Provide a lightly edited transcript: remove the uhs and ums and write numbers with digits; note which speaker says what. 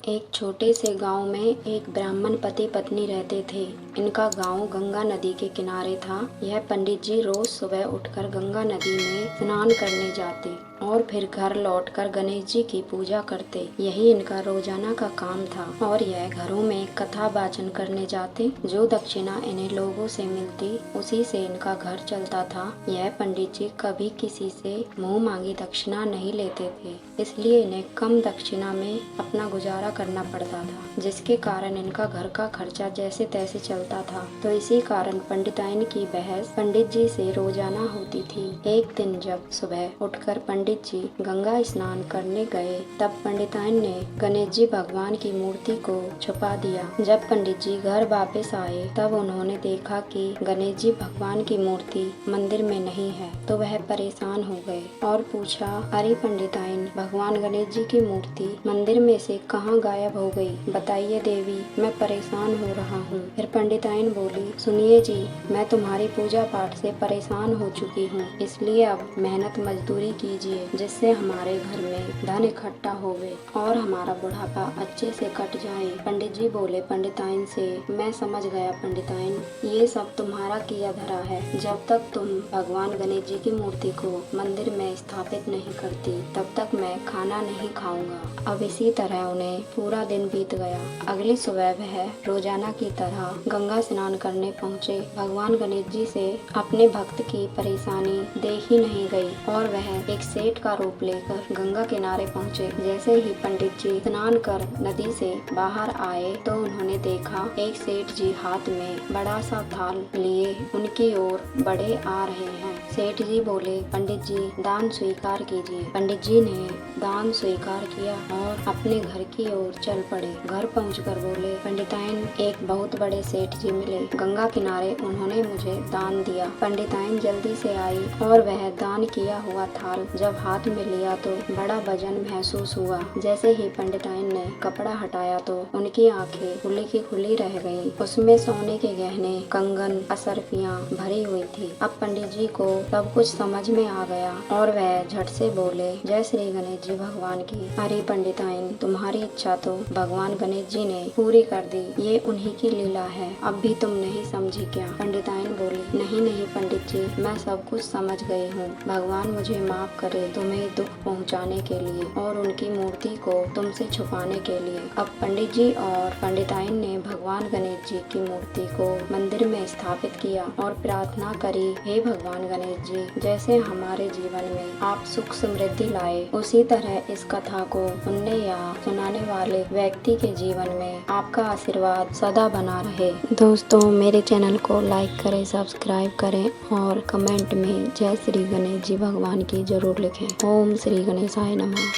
Speaker 1: एक छोटे से गांव में एक ब्राह्मण पति पत्नी रहते थे। इनका गांव गंगा नदी के किनारे था। यह पंडित जी रोज सुबह उठकर गंगा नदी में स्नान करने जाते और फिर घर लौटकर गणेश जी की पूजा करते। यही इनका रोजाना का काम था। और यह घरों में कथा वाचन करने जाते। जो दक्षिणा इन्हें लोगों से मिलती उसी से इनका घर चलता था। यह पंडित जी कभी किसी से मुंह मांगी दक्षिणा नहीं लेते थे, इसलिए इन्हें कम दक्षिणा में अपना गुजारा करना पड़ता था, जिसके कारण इनका घर का खर्चा जैसे तैसे चलता था। तो इसी कारण पंडिताइन की बहस पंडित जी से रोजाना होती थी। एक दिन जब सुबह उठकर पंडित जी गंगा स्नान करने गए, तब पंडिताइन ने गणेश जी भगवान की मूर्ति को छुपा दिया। जब पंडित जी घर वापस आए, तब उन्होंने देखा कि गणेश जी भगवान की मूर्ति मंदिर में नहीं है। तो वह परेशान हो गए और पूछा, अरे पंडिताइन, भगवान गणेश जी की मूर्ति मंदिर में से कहाँ गायब हो गई? बताइए देवी, मैं परेशान हो रहा हूँ। फिर पंडिताइन बोली, सुनिए जी, मैं तुम्हारी पूजा पाठ से परेशान हो चुकी हूँ, इसलिए अब मेहनत मजदूरी कीजिए, जिससे हमारे घर में धन इकट्ठा होवे और हमारा बुढ़ापा अच्छे से कट जाए। पंडित जी बोले पंडिताइन से, मैं समझ गया पंडिताइन, ये सब तुम्हारा किया धरा है। जब तक तुम भगवान गणेश जी की मूर्ति को मंदिर में स्थापित नहीं करती, तब तक मैं खाना नहीं खाऊंगा। अब इसी तरह उन्हें पूरा दिन बीत गया। अगली सुबह वह रोजाना की तरह गंगा स्नान करने पहुँचे। भगवान गणेश जी से अपने भक्त की परेशानी देख ही नहीं गई और वह एक सेठ का रूप लेकर गंगा किनारे पहुँचे। जैसे ही पंडित जी स्नान कर नदी से बाहर आए, तो उन्होंने देखा एक सेठ जी हाथ में बड़ा सा थाल लिए उनकी ओर बढ़े आ रहे हैं। सेठ जी बोले, पंडित जी दान स्वीकार कीजिए। पंडित जी ने दान स्वीकार किया और अपने घर की ओर चल पड़े। घर पहुंचकर बोले, पंडिताइन, एक बहुत बड़े सेठ जी मिले, गंगा किनारे उन्होंने मुझे दान दिया। पंडिताइन जल्दी से आई और वह दान किया हुआ थाल जब हाथ में लिया तो बड़ा वजन महसूस हुआ। जैसे ही पंडिताइन ने कपड़ा हटाया तो उनकी आंखें खुली की खुली रह गईं। उसमें सोने के गहने, कंगन, असरफियाँ भरी हुई थी। अब पंडित जी को सब कुछ समझ में आ गया और वह झट से बोले, जय श्री गणेश जी भगवान की। अरे पंडिताइन, तुम्हारी इच्छा तो भगवान गणेश जी ने पूरी कर दी, ये उन्हीं की लीला है। अब भी तुम नहीं समझी क्या? पंडिताइन बोली, नहीं नहीं पंडित जी, मैं सब कुछ समझ गई हूँ। भगवान मुझे माफ करे तुम्हें दुख पहुँचाने के लिए और उनकी मूर्ति को तुमसे छुपाने के लिए। अब पंडित जी और पंडिताइन ने भगवान गणेश जी की मूर्ति को मंदिर में स्थापित किया और प्रार्थना करी, हे भगवान गणेश जी, जैसे हमारे जीवन में आप सुख समृद्धि लाए, उसी तरह इस कथा को सुनने या सुनाने वाले व्यक्ति के जीवन में आपका आशीर्वाद सदा बना रहे। दोस्तों, मेरे चैनल को लाइक करें, सब्सक्राइब करें और कमेंट में जय श्री गणेश जी भगवान की जरूर लिखें। ओम श्री गणेशाय नमः।